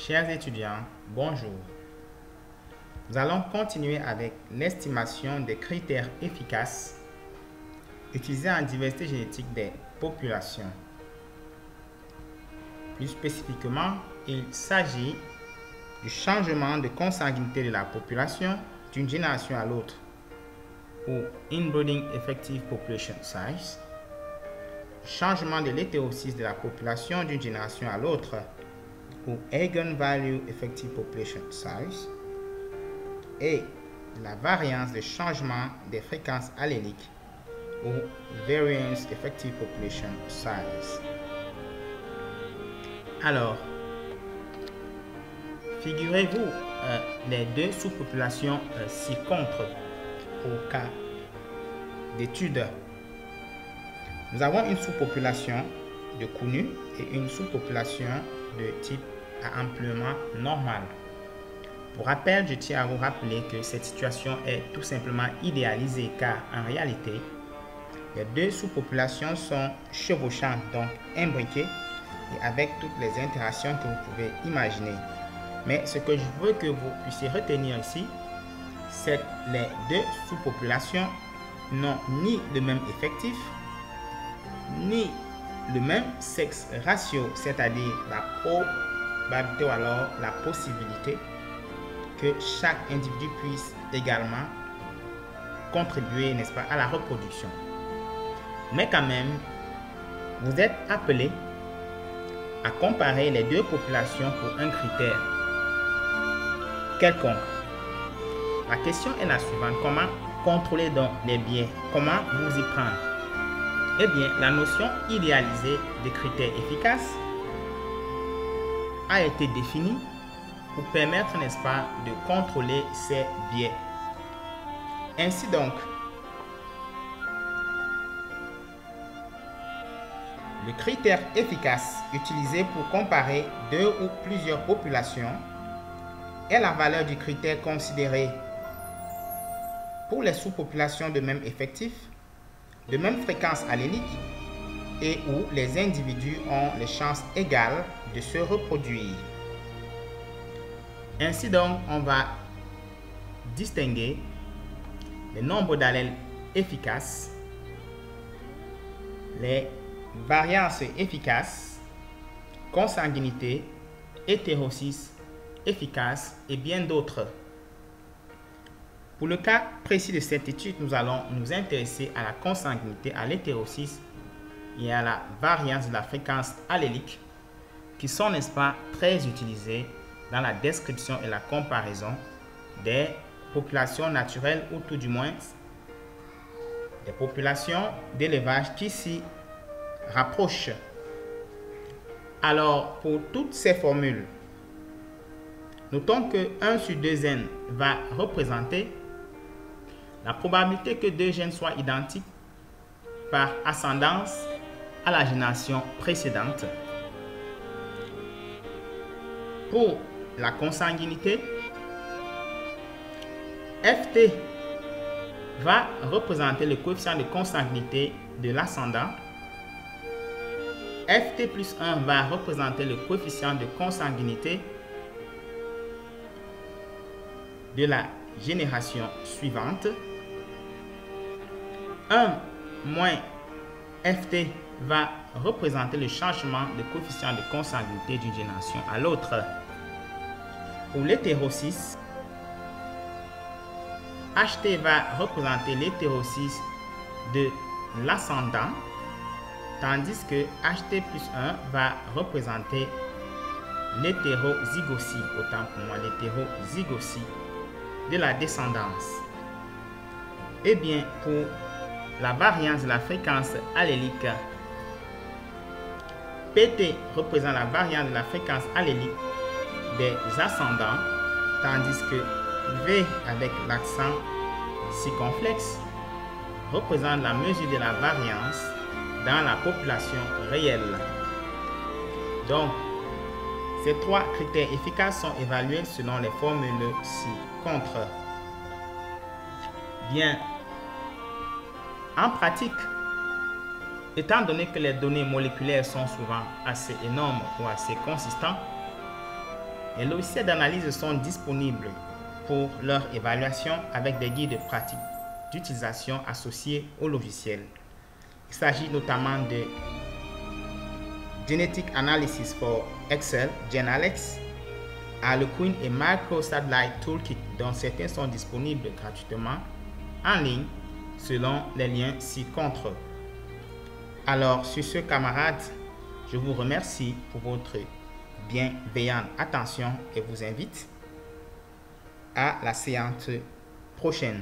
Chers étudiants, bonjour. Nous allons continuer avec l'estimation des critères efficaces utilisés en diversité génétique des populations. Plus spécifiquement, il s'agit du changement de consanguinité de la population d'une génération à l'autre, ou Inbreeding Effective Population Size, changement de l'hétérocyte de la population d'une génération à l'autre, ou Eigenvalue Effective Population Size, et la variance de changement des fréquences alléliques, ou Variance Effective Population Size. Alors, figurez-vous les deux sous-populations ci-contre au cas d'étude. Nous avons une sous-population de connus et une sous-population de type à amplement normal. Pour rappel, je tiens à vous rappeler que cette situation est tout simplement idéalisée car en réalité, les deux sous-populations sont chevauchantes, donc imbriquées et avec toutes les interactions que vous pouvez imaginer. Mais ce que je veux que vous puissiez retenir ici, c'est que les deux sous-populations n'ont ni le même effectif, ni le même sexe ratio, c'est-à-dire la probabilité ou alors la possibilité que chaque individu puisse également contribuer, n'est-ce pas, à la reproduction. Mais quand même, vous êtes appelés à comparer les deux populations pour un critère quelconque. La question est la suivante: comment contrôler donc les biais? Comment vous y prendre? Eh bien, la notion idéalisée des critères efficaces a été définie pour permettre, n'est-ce pas, de contrôler ces biais. Ainsi donc, le critère efficace utilisé pour comparer deux ou plusieurs populations est la valeur du critère considéré pour les sous-populations de même effectif, de même fréquence allélique et où les individus ont les chances égales de se reproduire. Ainsi donc, on va distinguer les nombres d'allèles efficaces, les variances efficaces, consanguinité, hétérocyte efficace et bien d'autres. Pour le cas précis de cette étude, nous allons nous intéresser à la consanguinité, à l'hétérocyte et à la variance de la fréquence allélique qui sont, n'est-ce pas, très utilisées dans la description et la comparaison des populations naturelles ou tout du moins des populations d'élevage qui s'y rapprochent. Alors, pour toutes ces formules, notons que 1 sur 2n va représenter la probabilité que deux gènes soient identiques par ascendance à la génération précédente. Pour la consanguinité, Ft va représenter le coefficient de consanguinité de l'ascendant. Ft plus 1 va représenter le coefficient de consanguinité de la génération suivante. 1 moins Ft va représenter le changement de coefficient de consanguinité d'une génération à l'autre. Pour l'hétérocyte, Ht va représenter l'hétérocyte de l'ascendant, tandis que Ht plus 1 va représenter l'hétérozygocie, autant pour moi l'hétérozygocie de la descendance. Et bien, pour la variance de la fréquence allélique, Pt représente la variance de la fréquence allélique des ascendants, tandis que V avec l'accent circonflexe représente la mesure de la variance dans la population réelle. Donc, ces trois critères efficaces sont évalués selon les formules ci-contre. Bien, en pratique, étant donné que les données moléculaires sont souvent assez énormes ou assez consistantes, Les logiciels d'analyse sont disponibles pour leur évaluation avec des guides pratiques d'utilisation associés au logiciel. Il s'agit notamment de Genetic Analysis for Excel, GenAlex, Harlequin et MicroSatellite Toolkit, dont certains sont disponibles gratuitement en ligne selon les liens ci-contre. Alors, sur ce, camarades, je vous remercie pour votre bienveillante attention et vous invite à la séance prochaine.